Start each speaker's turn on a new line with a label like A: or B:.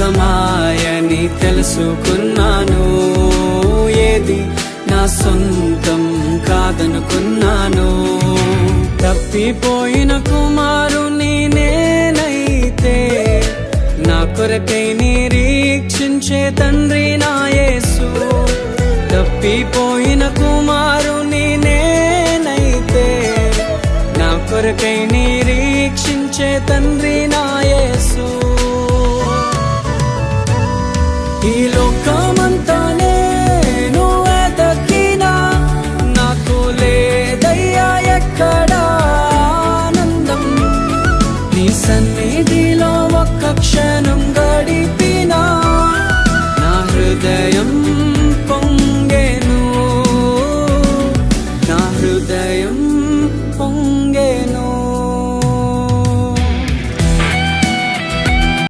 A: సొంతమాయని తెలుసుకున్నాను. ఏది నా సొంతం కాదనుకున్నాను. తప్పిపోయిన కుమారుని నేనైతే నా కొరకై నిరీక్షించే తండ్రి నా యేసు. తప్పిపోయిన కుమారుని నేనైతే నా కొరకై నిరీక్షించే తండ్రి నా యేసు.